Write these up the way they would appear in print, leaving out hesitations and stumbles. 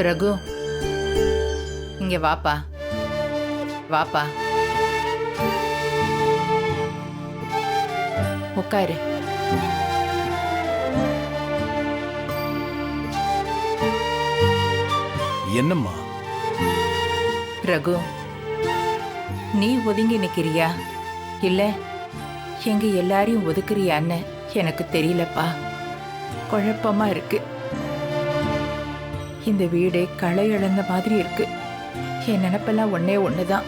ரகு, இங்க வாப்பா, வாப்பா, உட்காரு. என்னம்மா? ரகு, நீ ஒதுங்கி நிக்கிறியா இல்ல எங்க எல்லாரையும் ஒதுக்குறியான்னு எனக்கு தெரியலப்பா. குழப்பமா இருக்கு. இந்த வீடே களை இழந்த மாதிரி இருக்கு. என் நினைப்பெல்லாம் ஒன்னே ஒண்ணுதான்.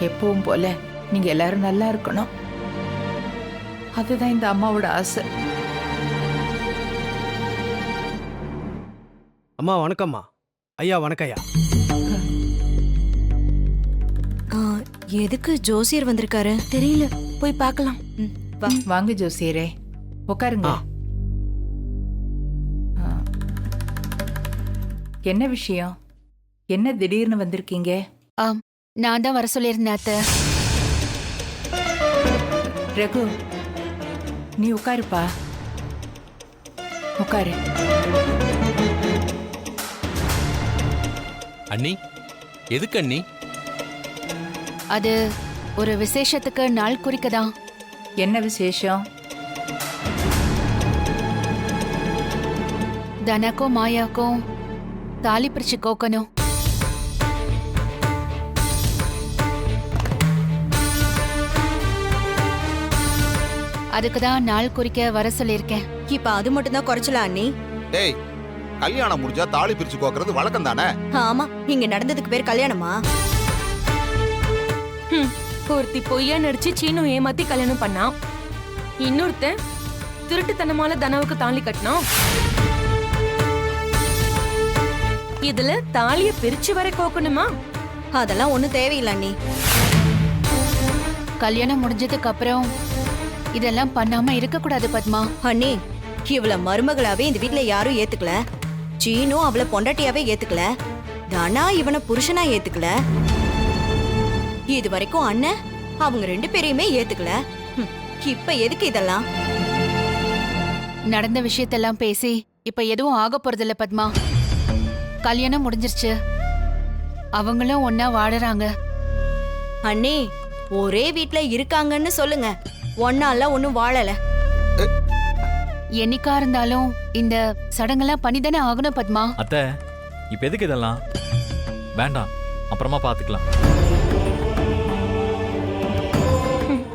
எப்பவும் போல நீங்க எல்லாரும் நல்லா இருக்கணும். அதுதான் இந்த அம்மாவோட ஆசை. அம்மா வணக்கம்மா. ஐயா வணக்கம்யா. எதுக்கு ஜோசியர் வந்திருக்காரு தெரியல, போய் பார்க்கலாம். வாங்க ஜோசியரே, உட்காருங்க. என்ன விஷயம்? என்ன திடீர்னு வந்திருக்கீங்க? நான் தான் வர சொல்லியிருந்தேன் அத்தை. ரகு, நீ உட்காருப்பா, உட்காரு. அண்ணி, எதுக்கு அண்ணி? அது ஒரு விசேஷத்துக்கு நாள் குறிக்கதான். என்ன விசேஷம்? தனக்கும் மாயாக்கும் தாலி பிரிச்சு கோக்கணும். அதுக்குதான் நாள் குறிக்க வர சொல்லியிருக்கேன். இப்ப அது மட்டும் தான் குறைச்சலா அண்ணி? டேய், கல்யாணம் முடிஞ்சா தாலி பிரிச்சு கோக்குறது வழக்கம் தானே? ஆமா, இங்க நடந்ததுக்கு பேர் கல்யாணமா? ஒருத்தி பொய்யா நடிச்சு சீனு ஏமாத்தி கல்யாணம் பண்ணா, இன்னொருத்தன் திருட்டுத்தனமால தனவுக்கு தாலி கட்டினான். இதுல தாலிய பிரிச்சு வர கோக்கணுமா? அதெல்லாம் ஒண்ணும் தேவையில்லை அண்ணி. கல்யாணம் முடிஞ்சதுக்கு அப்புறம் இதெல்லாம் பண்ணாம இருக்க கூடாது பத்மா. அண்ணி, இவள மருமகளாவே இந்த வீட்ல யாரும் ஏத்துக்கல. சீனு அவளை பொண்டாட்டியாவே ஏத்துக்கல. தனா இவனை புருஷனா ஏத்துக்கல. இது வரைக்கும் அண்ணன் அவங்க 2 பேரையுமே ஏத்துக்கல. இப்ப எதுக்கு இதெல்லாம்? நடந்த விஷயத்தெல்லாம் பேசி இப்ப எதுவும் ஆக போறதில்ல பத்மா. கல்யாணம் முடிஞ்சிருச்சு, அவங்களும் ஒன்னா வாடுறாங்க. அண்ணி, ஒரே வீட்ல இருக்காங்கன்னு சொல்லுங்க, ஒன்னால ஒண்ணும் வாழல. என்னைக்கா இருந்தாலும் இந்த சடங்கெல்லாம் பண்ணிதானே ஆகணும் பத்மா. அத்தை, இப்ப எதுக்கு இதெல்லாம்? வேண்டாம், அப்புறமா பாத்துக்கலாம்.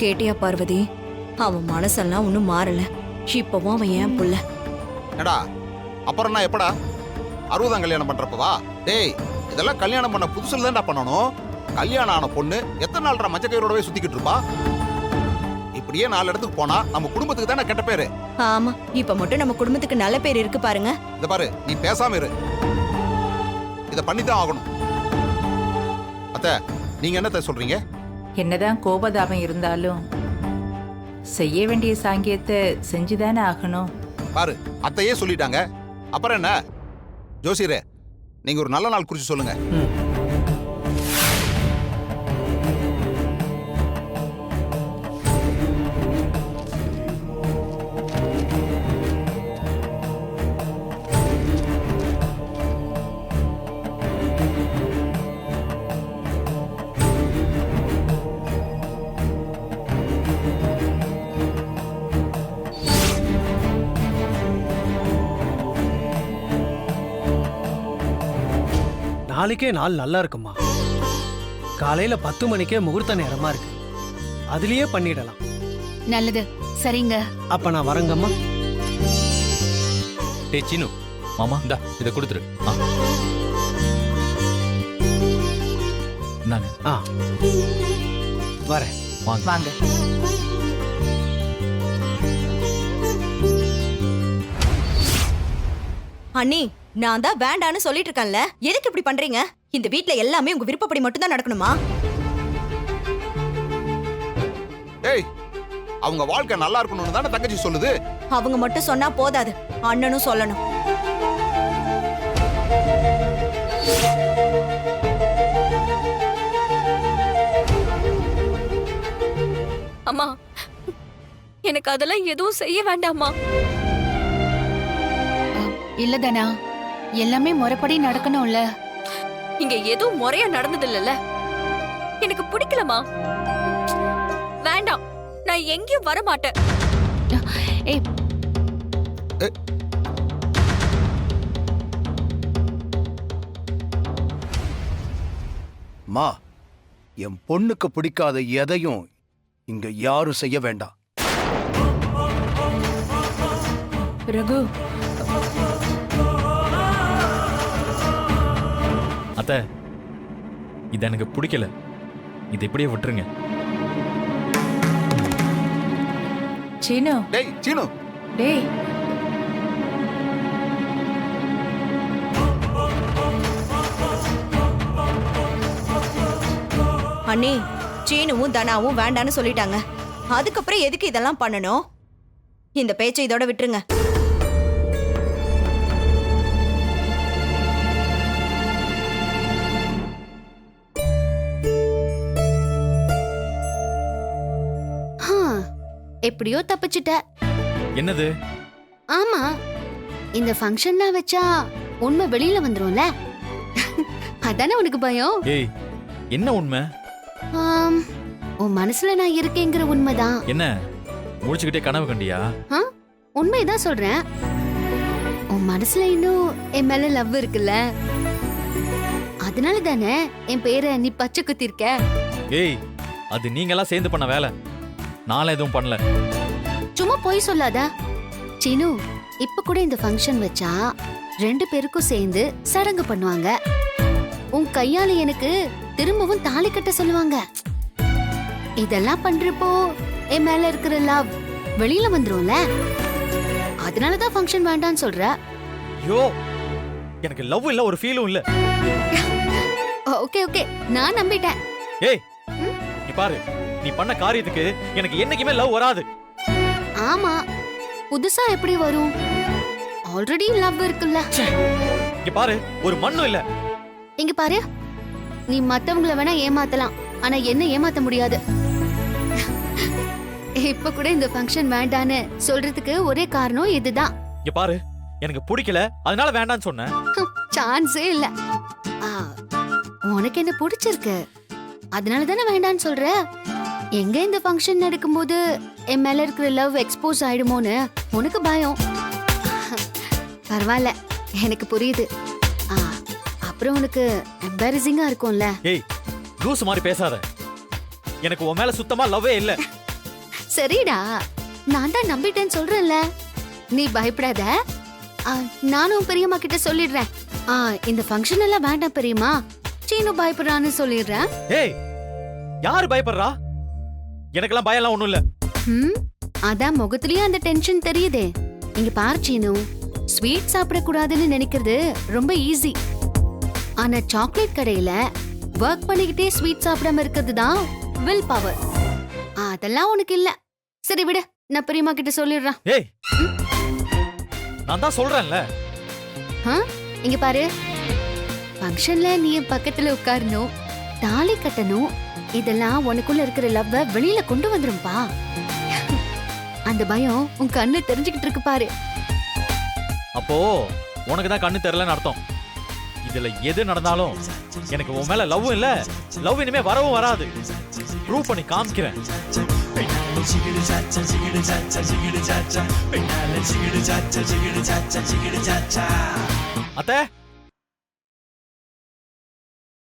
கேட்டியா பார்வதி? அவன் மனசெல்லாம் ஒண்ணும் மாறல. இப்பவும் அவன் ஏன் புள்ள. என்னடா அப்புறம் நான் எப்படா 60ஆம் கல்யாணம் பண்றப்பவா? டேய், இதெல்லாம் கல்யாணம் பண்ண புதுசுல தான்டா பண்ணணும். கல்யாணம் ஆன பொண்ணு எத்தனை நாள்டா மஞ்ச கயிறோடவே சுத்திக்கிட்டு இருப்பா? இப்படியே 4 இடத்துக்கு போனா நம்ம குடும்பத்துக்கு தானே கெட்ட பேரு. ஆமா, இப்ப மட்டும் நம்ம குடும்பத்துக்கு நல்ல பேர் இருக்கு பாருங்க. இத பாரு, நீ பேசாம இரு. இத பண்ணிதான் ஆகணும். அத்தை, நீங்க என்னத்த சொல்றீங்க? என்னதான் கோபதாபம் இருந்தாலும் செய்ய வேண்டிய சாங்கியத்தை செஞ்சுதானே ஆகணும். பாரு, அத்தையே சொல்லிட்டாங்க, அப்புறம் என்ன? ஜோசியரே, நீங்க ஒரு நல்ல நாள் குறிச்சு சொல்லுங்க. நாளைக்கே நாள் நல்லா இருக்குமா. காலையில 10 மணிக்கே முகூர்த்த நேரமா இருக்கு. அதுலயே பண்ணிடலாம். நல்லது, சரிங்க. அப்ப நான் வரங்கம்மா. டே சீனு, மாமா இந்தா இதை கொடுத்துரு. நாங்க வரேன். வாங்க. அண்ணி, நான் தான் வேண்டான்னு சொல்லிட்டு இருக்கேன்ல, எதுக்கு இப்படி பண்றீங்க? இந்த வீட்ல எல்லாமே உங்க விருப்பப்படி மட்டும் தான் நடக்கணுமா? ஏய், அவங்க வாழ்க்கை நல்லா இருக்கணும்னு தானே தங்கச்சி சொல்லுது. அவங்க மட்டும் சொன்னா போதாது, அண்ணனும் சொல்லணும். அம்மா, எனக்கு அதெல்லாம் எதுவும் செய்ய வேண்டாமா? இல்ல தனா, எல்லாமே முறைப்படி நடக்கணும்ல. இங்க எதுவும் முறையா நடந்தது இல்லல்ல. எனக்கு பிடிக்கலமா. வேண்டாம், நான் எங்கேயும் வர மாட்டேன். ஏய் மா, என் பொண்ணுக்கு பிடிக்காத எதையும் இங்க யாரும் செய்ய வேண்டாம். ரகு, அத்தை, இது எனக்கு பிடிக்கல. இதை இப்படியே விட்டுருங்க. சீனு, டேய் சீனு, டேய். அண்ணி, சீனுவும் தனாவும் வேண்டான்னு சொல்லிட்டாங்க. அதுக்கப்புறம் எதுக்கு இதெல்லாம் பண்ணணும்? இந்த பேச்சை இதோட விட்டுருங்க. எப்படியோ தப்பிச்சிட்ட. என்னது? ஆமா, இந்த ஃபங்க்ஷன்லாம் வச்சா உண்மை வெளியில வந்துரும்ல. அதானே உனக்கு பயம்? ஏய், என்ன உண்மை? ஆம், உன் மனசுல நான் இருக்கேங்கிற உண்மைதான். என்ன முடிச்சுக்கிட்டே கனவு கண்டியா? உண்மைதான் சொல்றேன். உன் மனசுல இன்னும் என் மேல லவ் இருக்குல்ல, அதனால தானே என் பேரை நீ பச்சை குத்திருக்க. ஏய், அது நீங்கெல்லாம் சேர்ந்து பண்ண வேலை. நாளை எதுவும் பண்ணல. சும்மா போய் சொல்லாத சீனு. இப்ப கூட இந்த ஃபங்க்ஷன் வச்சா 2 பேருக்கும் சேர்ந்து சடங்கு பண்ணுவாங்க. உன் கையால எனக்கு திரும்பவும் தாலி கட்ட சொல்லுவாங்க. இதெல்லாம் பண்றப்போ என் மேல இருக்கிற லவ் வெளியில வந்துரும்ல. அதனாலதான் ஃபங்க்ஷன் வேண்டான்னு சொல்ற. ஐயோ, எனக்கு லவ் இல்ல, ஒரு ஃபீலும் இல்ல. ஓகே ஓகே, நான் நம்பிட்டேன். ஏய், நீ பாரு, நீ பண்ண காரியத்துக்கு எனக்கு என்னைக்குமே லவ் வராது. ஆமா, புதுசா எப்படி வரும்? ஆல்ரெடி லவ் இருக்குல்ல. இங்க பாரு, ஒரு மண்ணும் இல்ல. இங்க பாரு, நீ மத்தவங்கள வேணா ஏமாத்தலாம், ஆனா என்ன ஏமாத்த முடியாது. இப்ப கூட இந்த ஃபங்க்ஷன் வேண்டான்னு சொல்றதுக்கு ஒரே காரணம் இதுதான். இங்க பாரு, எனக்கு பிடிக்கல, அதனால வேண்டான்னு சொன்னேன். சான்ஸே இல்ல. ஆ, உனக்கு என்ன பிடிச்சிருக்கு, அதனால தானே வேண்டான்னு சொல்ற. எங்க இந்த ஃபங்க்ஷன் நடக்கும்போது என் மேல இருக்கிற லவ் எக்ஸ்போஸ் ஆயிடுமோன்னு உனக்கு பயம். பரவாயில்ல, எனக்கு புரியுது. அப்புறம் உனக்கு எம்பாரசிங்கா இருக்கும்ல. ஏய், லூஸ் மாதிரி பேசாத. எனக்கு உன் மேல சுத்தமா லவ்வே இல்ல. சரிடா, நான் தான் நம்பிட்டேன்னு சொல்றேன்ல, நீ பயப்படாத. நானும் பெரியம்மா கிட்ட சொல்லிடுறேன். இந்த ஃபங்க்ஷன் எல்லாம் வேண்டாம் பெரியம்மா, சீனு பயப்படுறான்னு சொல்லிடுறேன். ஏய், யாரு பயப்படுறா? எனக்கெல்லாம் பயம்லாம் ஒண்ணும் இல்ல. அதான் முகத்திலேயே அந்த டென்ஷன் தெரியுதே. இங்க பாரு சீனு, ஸ்வீட் சாப்பிடக்கூடாதுன்னு நினைக்கிறது ரொம்ப ஈஸி. ஆனா சாக்லேட் கடையில ஒர்க் பண்ணிக்கிட்டே ஸ்வீட் சாப்பிடாம இருக்கிறது தான் வில் பவர். அதெல்லாம் உனக்கு இல்ல. சரி விடு, நான் பெரியம்மா கிட்ட சொல்லிடுறேன். ஏய், நான் தான் சொல்றேன்ல. இங்க பாரு, ஃபங்க்ஷன்ல நீ என் பக்கத்துல உட்காரணும், தாலி கட்டணும். இதெல்லாம் உனக்குள்ள இருக்கிற லவ்வ வெளியில கொண்டு வந்துரும்பா. அந்த பயம் உன் கண்ணு தெரிஞ்சுக்கிட்டு இருக்கு பாரு. அப்போ உனக்கு தான் கண்ணு தெரியலன்னு அர்த்தம். இதுல எது நடந்தாலும் எனக்கு உன் மேல லவ்வும் இல்ல, லவ் இனிமே வரவும் வராது. ப்ரூவ் பண்ணி காமிக்கிறேன். அத்தை,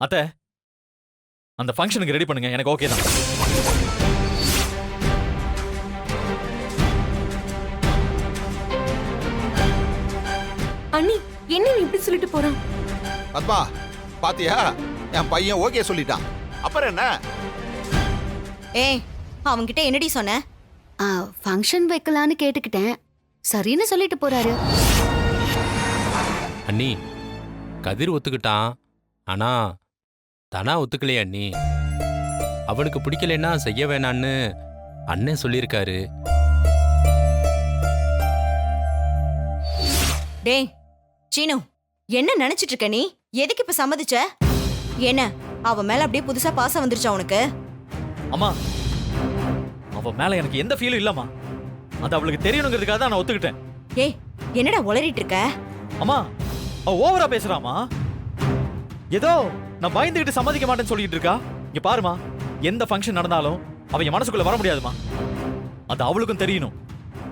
அத்தை, அந்த ஃபங்க்ஷனுக்கு ரெடி பண்ணுங்க. எனக்கு ஓகே தான். அண்ணி, என்ன நீ இப்படி சொல்லிட்டு போறான்? பத்மா, பாத்தியா, என் பையன் ஓகே சொல்லிட்டான். அப்புறம் என்ன? ஏய், அவன்கிட்ட என்னடி சொன்ன? ஃபங்க்ஷன் வைக்கலான்னு கேட்டுக்கிட்டேன், சரின்னு சொல்லிட்டு போறாரு. அண்ணி, கதிர் ஒத்துக்கிட்டான், ஆனா தனா ஒத்துக்கலையே அண்ணி. அவனுக்கு பிடிக்கலன்னா செய்ய வேணான்னு அண்ணன் சொல்லியிருக்காரு. டேய் சீனு, என்ன நினைச்சிட்டு இருக்க நீ? எதுக்கு இப்ப சம்மதிச்ச? என்ன அவ மேல அப்படியே புதுசா பாசம் வந்துருச்சா உனக்கு? அம்மா, அவ மேல எனக்கு எந்த ஃபீலும் இல்லம்மா. அது அவளுக்கு தெரியணுங்கிறதுக்காக தான் நான் ஒத்துக்கிட்டேன். ஏய், என்னடா உளறிட்டு இருக்க? அம்மா, அவ ஓவரா பேசுறாமா. ஏதோ நான் பயந்துகிட்டு சம்மதிக்க மாட்டேன்னு சொல்லிட்டு இருக்கா. இங்க பாருமா, எந்த ஃபங்க்ஷன் நடந்தாலும் அவ என் மனசுக்குள்ள வர முடியாதுமா. அது அவளுக்கும் தெரியணும்.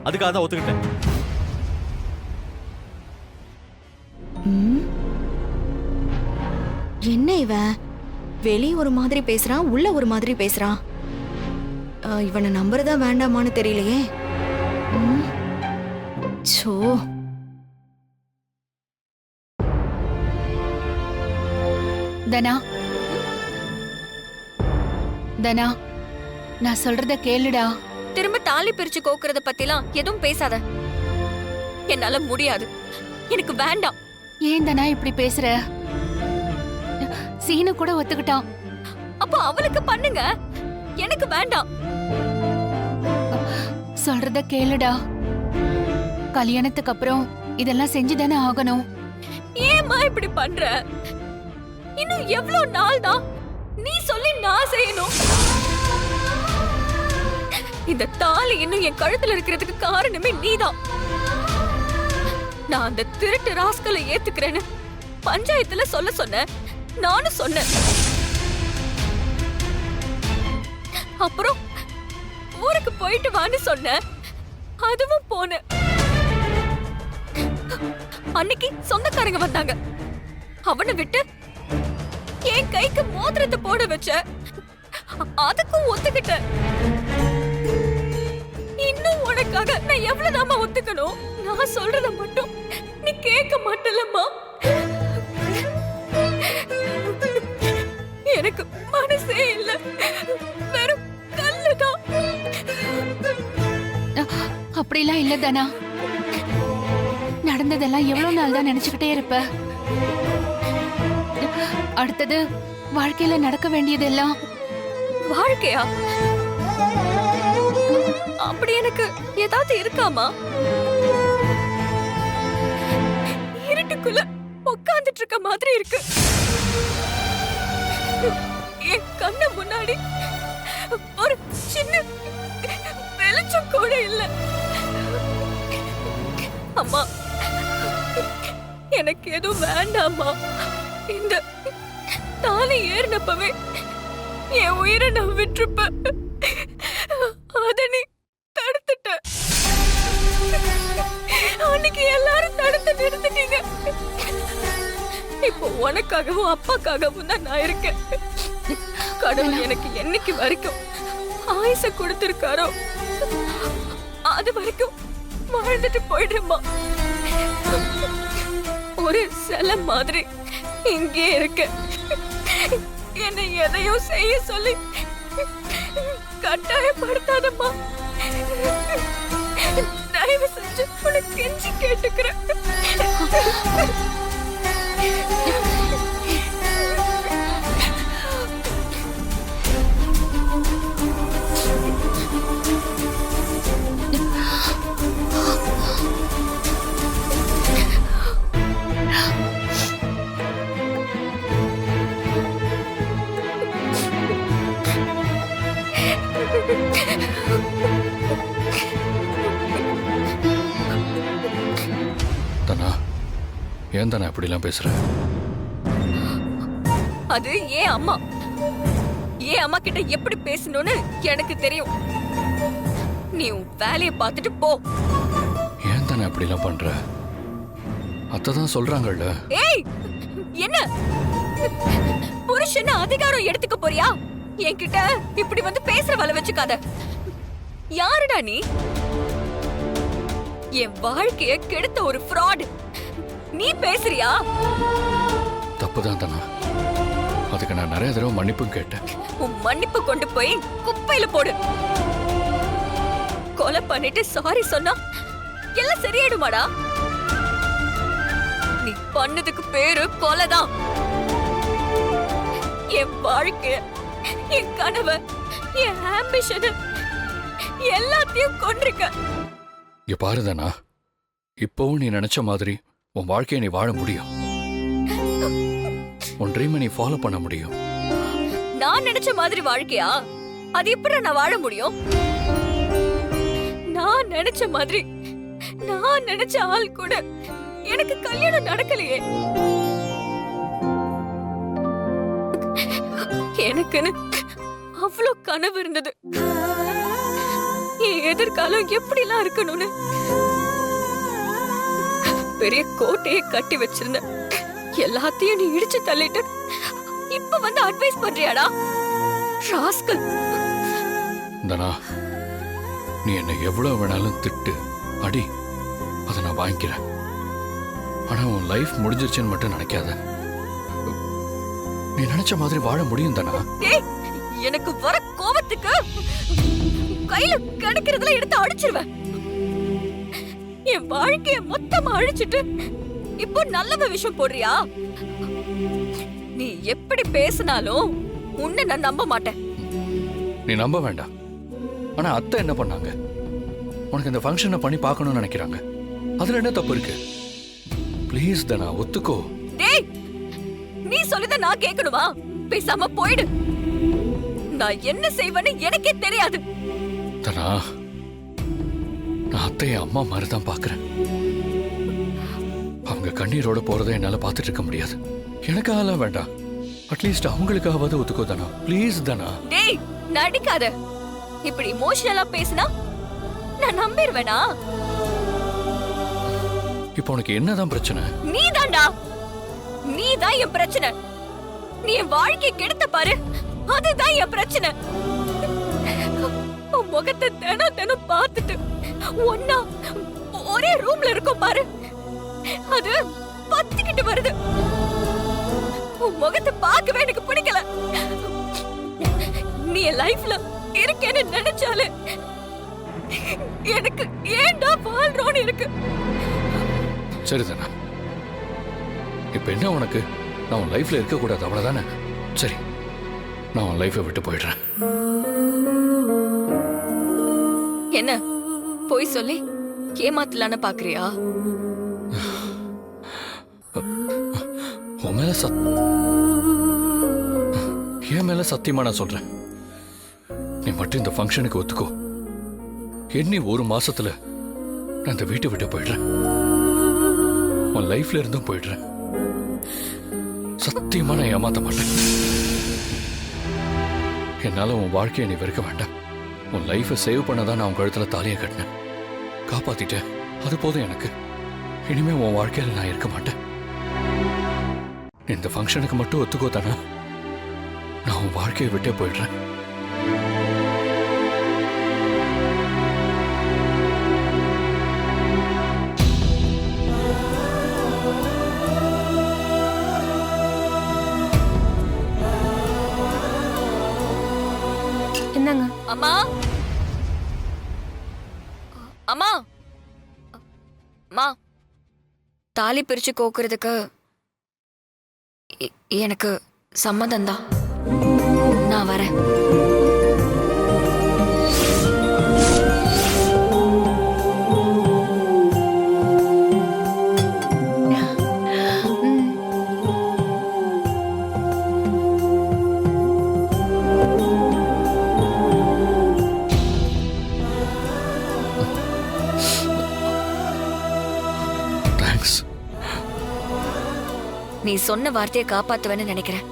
அதுக்காக தான் ஒத்துக்கிட்டேன். என்ன இவன் வெளிய ஒரு மாதிரி பேசுறான், உள்ள ஒரு மாதிரி பேசுறான். இவனை நம்புறதா வேண்டாமான்னு தெரியலையே. சோ தனா, தனா, நான் சொல்றத கேளுடா. திரும்ப தாலி பிரிச்சு கோக்குறத பத்திலாம் எதுவும் பேசாத. என்னால முடியாது. எனக்கு வேண்டாம். ஏன் தனா இப்படி பேசுற? சீனு கூட ஒத்துக்கிட்டான். அப்ப அவளுக்கு பண்ணுங்க, எனக்கு வேண்டாம். சொல்றத கேளுடா. கல்யாணத்துக்கு அப்புறம் இதெல்லாம் செஞ்சுதானே ஆகணும். ஏம்மா இப்படி பண்ற? இன்னும் எவ்வளவு நாள் தான் நீ சொல்லி நான் செய்யணும்? இந்த தாலி இன்னும் என் கழுத்துல இருக்கிறதுக்கு காரணமே நீதான். நான் அந்த திருட்டு ராஸ்கலை ஏத்துக்கிறேன்னு பஞ்சாயத்துல சொல்ல சொன்னேன். நானும் சொன்னேன். அப்புறம் ஊருக்கு போயிட்டு வான்னு சொன்னேன். அதுவும் போனேன். அன்னைக்கு சொந்தக்காரங்க வந்தாங்க. அவனை விட்டு என் கைக்கு மோதிரத்தை போட வச்ச. அதுக்கும் ஒத்துக்கிட்ட. இன்னும் உனக்காக நான் எவ்வளவுதாம்மா ஒத்துக்கணும்? நான் சொல்றத மட்டும் நீ கேட்க மாட்டலம்மா. எனக்கு மனசே இல்ல, வெறும் கல்லுதான். அப்படிலாம் இல்ல தனா. நடந்ததெல்லாம் எவ்வளவு நாள் தான் நினைச்சுக்கிட்டே இருப்ப. அடுத்தது வாழ்க்கையில நடக்க வேண்டியதெல்லாம். வாழ்க்கையா? அப்படி எனக்கு ஏதாவது இருக்காமா? இருட்டுக்குள்ள உட்கார்ந்துட்டு இருக்க மாதிரி இருக்கு. என் கண்ணு முன்னாடி ஒரு சின்ன வெளிச்சம் கூட இல்ல. அம்மா, எனக்கு எதுவும் வேண்டாமா. இந்த தாலி ஏறினப்பவே என் உயிரை நான் விட்டுருப்ப. அத நீ தடுத்துட்ட. அன்னைக்கு எல்லாரும் தடுத்து நிறுத்திட்டீங்க. இப்போ உனக்காகவும் அப்பாக்காகவும் தான் நான் இருக்கேன். கடவுள் எனக்கு என்னைக்கு வரைக்கும் ஆயுச கொடுத்திருக்காரோ அது வரைக்கும் வாழ்ந்துட்டு போயிடுமா. ஒரு சில மாதிரி இங்கே இருக்க. என்னை எதையும் செய்ய சொல்லி கட்டாயப்படுத்தாதம்மா. தயவு செஞ்சு உனக்கு கெஞ்சி கேட்டுக்கிறேன். தனா, ஏன் தானே அப்படிலாம் பேசுற? அது ஏன் அம்மா. ஏன் அம்மா கிட்ட எப்படி பேசணும்னு எனக்கு தெரியும். நீ உன் வேலையை பார்த்துட்டு போ. ஏன் தானே அப்படிலாம் பண்ற? அத்தான் சொல்றாங்கல்ல. ஏய், என்ன புருஷன் அதிகாரம் எடுத்துக்க போறியா? என்கிட்ட இப்படி வந்து பேசுற வலை வச்சுக்காத. யாருடா நீ? என் வாழ்க்கைய கெடுத்த ஒரு ஃப்ராட். நீ பேசுறியா? தப்புதான் தானா. அதுக்கு நான் நிறைய தடவை மன்னிப்பும் கேட்டேன். உன் மன்னிப்பு கொண்டு போய் குப்பையில போடு. கொலை பண்ணிட்டு சாரி சொன்னா எல்லாம் சரியாயிடுமாடா? நீ பண்ணதுக்கு பேரு கொலைதான். என் வாழ்க்கை, என் கனவு, என் ஆம்பிஷன் எல்லாத்தையும் கொண்டிருக்க. இங்க பாருதானா, இப்பவும் நீ நினைச்ச மாதிரி உன் வாழ்க்கையை நீ வாழ முடியும். உன் ட்ரீமை நீ ஃபாலோ பண்ண முடியும். நான் நினைச்ச மாதிரி வாழ்க்கையா? அது எப்படி நான் வாழ முடியும்? நான் நினைச்ச மாதிரி, நான் நினைச்ச ஆள் கூட எனக்கு கல்யாணம் நடக்கலையே. எனக்குன்னு அவ்வளோ கனவு இருந்தது. என் எதிர்காலம் எப்படிலாம் இருக்கணும்னு பெரிய கோட்டையை கட்டி வச்சிருந்தேன். எல்லாத்தையும் நீ இடிச்சு தள்ளிட்டு இப்ப வந்து அட்வைஸ் பண்றியாடா ராஸ்கல். தனா, நீ என்ன எவ்வளவு வேணாலும் திட்டு அடி, அதை நான் வாங்கிக்கிறேன். ஆனா உன் லைஃப் முடிஞ்சிருச்சுன்னு மட்டும் நினைக்காத. நீ நினைச்ச மாதிரி வாழ முடியும் தானா? எனக்கு வர கோபத்துக்கு கையில கிடைக்கிறதுல எடுத்து அடிச்சிருவேன். என் வாழ்க்கைய மொத்தமா அழிச்சிட்டு இப்போ நல்ல விஷயம் போடுறியா? நீ எப்படி பேசினாலும் உன்னை நான் நம்ப மாட்டேன். நீ நம்ப வேண்டாம். ஆனா அத்தை என்ன பண்ணாங்க? உனக்கு இந்த ஃபங்க்ஷனை பண்ணி பார்க்கணும்னு நினைக்கிறாங்க. அதுல என்ன தப்பு இருக்கு? ப்ளீஸ் தனா, ஒத்துக்கோ. டேய், நீ சொல்லுத நான் கேட்கணுமா? பேசாம போயிடு. நான் என்ன செய்வேன்னு எனக்கே தெரியாது. தனா, நான் அத்தைய அம்மா மாதிரி தான் பாக்குறேன். அவங்க கண்ணீரோட போறதை என்னால பாத்துட்டு இருக்க முடியாது. எனக்காகலாம் வேண்டாம், அட்லீஸ்ட் அவங்களுக்காவது ஒத்துக்கோ தனா, ப்ளீஸ் தனா. டேய், நடிக்காத. இப்படி இமோஷனலா பேசினா நான் நம்பிடுவேனா? இப்போ உனக்கு என்னதான் பிரச்சனை? நீதான்டா, நீதான் என் பிரச்சனை. நீ என் வாழ்க்கை கெடுத்த பாரு, அதுதான் என் பிரச்சனை. உன் முகத்தை தினம் பார்த்துட்டு ஒன்னா ஒரே ரூம்ல இருக்கும் பாரு, அது பத்திக்கிட்டு வருது. உன் முகத்தை பார்க்கவே எனக்கு பிடிக்கல. நீ என் லைஃப்ல இருக்கேன்னு நினைச்சாலே எனக்கு ஏன்டா வாழ்றோன்னு இருக்கு. சரிதானா? இப்ப என்ன உனக்கு? நான் உன் லைஃப்ல இருக்க கூடாது, அவ்வளவுதானே? சரி, நான் உன் லைஃபை விட்டு போயிடுறேன். என்ன போய் சொல்லி ஏமாத்தலான்னு பாக்குறியா? உன் மேல என் மேல சத்தியமா நான் சொல்றேன். நீ மட்டும் இந்த ஃபங்க்ஷனுக்கு ஒத்துக்கோ. எண்ணி ஒரு மாசத்துல நான் இந்த வீட்டை விட்டு போயிடுறேன். உன் லைஃப்ல இருந்தும் போயிடுறேன். சத்தியமா நான் ஏமாத்த மாட்டேன். என்னால உன் வாழ்க்கையை நீ வெறுக்க வேண்டாம். உன் லைஃபை சேவ் பண்ணதான் நான் உன் கழுத்துல தாலியை கட்டினேன். காப்பாத்திட்டேன், அது போதும் எனக்கு. இனிமே உன் வாழ்க்கையில நான் இருக்க மாட்டேன். இந்த ஃபங்க்ஷனுக்கு மட்டும் ஒத்துக்கோ தானே, நான் உன் வாழ்க்கையை விட்டே போயிடுறேன். என்னங்க? அம்மா, அம்மா, அம்மா, தாலி பிரிச்சு கோக்குறதுக்கு எனக்கு சம்மதம்தான். நான் வரேன். நீ சொன்ன வார்த்தையை காப்பாத்துவேன்னு நினைக்கிறேன்.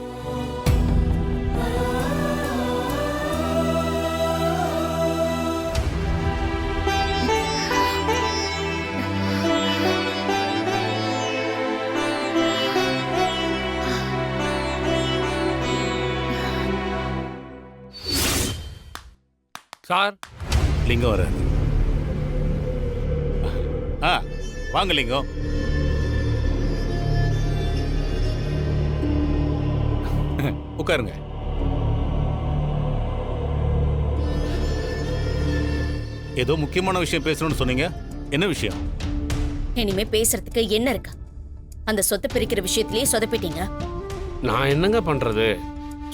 சார், லிங்கம் வர. வாங்க லிங்கம். உட்காருங்க. ஏதோ முக்கியமான விஷயம் பேசணும்னு சொன்னீங்க. என்ன விஷயம்? இனிமே பேசுறதுக்கு என்ன இருக்கு? அந்த சொத்தை பிரிக்கிற விஷயத்திலேயே சொதப்பிட்டீங்க. நான் என்னங்க பண்றது?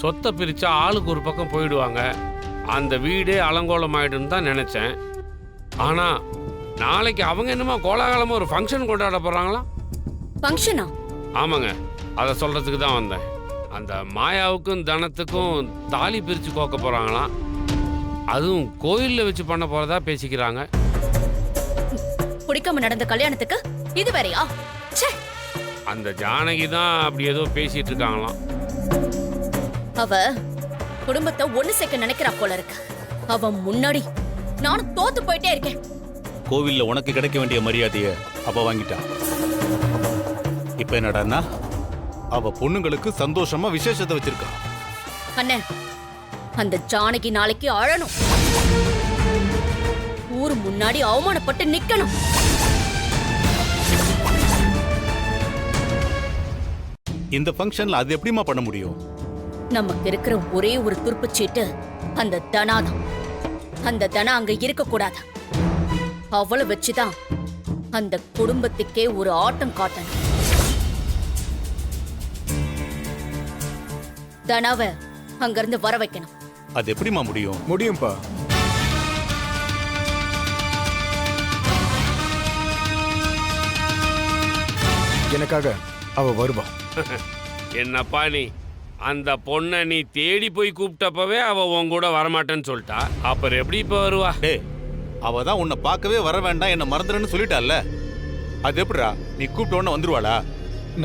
சொத்தை பிரிச்சா ஆளுக்கு ஒரு பக்கம் போயிடுவாங்க, அந்த வீடே அலங்கோலம் ஆயிடுன்னு தான் நினைச்சேன். ஆனா நாளைக்கு அவங்க என்னமோ கோலாகலமா ஒரு ஃபங்க்ஷன் கொண்டாட போறாங்களா? ஃபங்க்ஷனா? ஆமாங்க, அதை சொல்றதுக்கு தான் வந்தேன். அந்த மாயாவுக்கும் தனத்துக்கும் தாலி பிரிச்சு கோக்க போறாங்களாம். அதுவும் கோயில்ல வச்சு பண்ண போறதா பேசிக்கிறாங்க. பிடிக்காம நடந்த கல்யாணத்துக்கு இது வேறையா? அந்த ஜானகி தான் அப்படி ஏதோ பேசிட்டு இருக்காங்களாம். அவ குடும்பத்தை ஒண்ணு சேர்க்க நினைக்கிறா போல இருக்கு. அவ முன்னாடி நானும் தோத்து போயிட்டே இருக்கேன். கோவில்ல உனக்கு கிடைக்க வேண்டிய மரியாதையை அவ வாங்கிட்டா. இப்ப என்னடான்னா அவ பொண்ணுங்களுக்கு சந்தோஷமா விசேஷத்தை வச்சிருக்கா. அண்ணே, அந்த ஜானகி நாளைக்கு அழணும். ஊர் முன்னாடி அவமானப்பட்டு நிக்கணும். இந்த ஃபங்க்ஷன்ல அது எப்படிமா பண்ண முடியும்? நமக்கு இருக்கிற ஒரே ஒரு துருப்புச்சீட்டு அந்த தனாதான். அந்த தனா அங்க இருக்க கூடாது. அவளை வச்சுதான் அந்த குடும்பத்துக்கே ஒரு ஆட்டம் காட்டணும். தனாவை அங்கிருந்து வர வைக்கணும். அது எப்படிமா முடியும்? முடியும்பா. எனக்காக அவ வருவா. என்னப்பா நீ அந்த பொண்ணை நீ தேடி போய் கூப்பிட்டப்பவே அவ உன் கூட வரமாட்டேன்னு சொல்லிட்டா. அப்புறம் எப்படி இப்ப வருவா? டே, அவ தான் உன்னை பார்க்கவே வர வேண்டாம், என்ன மறந்துடுன்னு சொல்லிட்டால. அது எப்படிடா நீ கூப்பிட்ட உடனே வந்துருவாளா?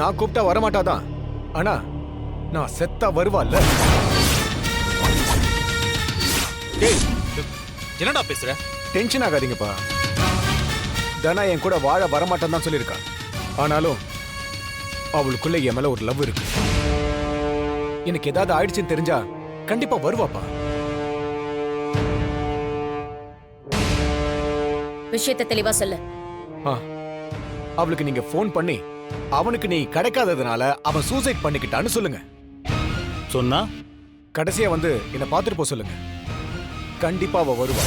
நான் கூப்பிட்டா வரமாட்டாதான், ஆனா நான் செத்தா வருவாள்ல. டேய், என்னடா பேசுற? டென்ஷன் ஆகாதீங்கப்பா. தனா என் கூட வாழ வரமாட்டான் தான் சொல்லியிருக்கா. ஆனாலும் அவளுக்குள்ள என் மேல ஒரு லவ் இருக்கு. எனக்கு ஏதாவது ஆயிடுச்சுன்னு தெரிஞ்சா கண்டிப்பா வருவாப்பா. விஷயத்தை தெளிவா சொல்லு. அவளுக்கு நீங்க போன் பண்ணி அவனுக்கு நீ கிடைக்காததுனால அவன் சூசைட் பண்ணிக்கிட்டான்னு சொல்லுங்க. சொன்னா கடைசியா வந்து என்ன பார்த்துட்டு போக சொல்லுங்க. கண்டிப்பா அவ வருவா.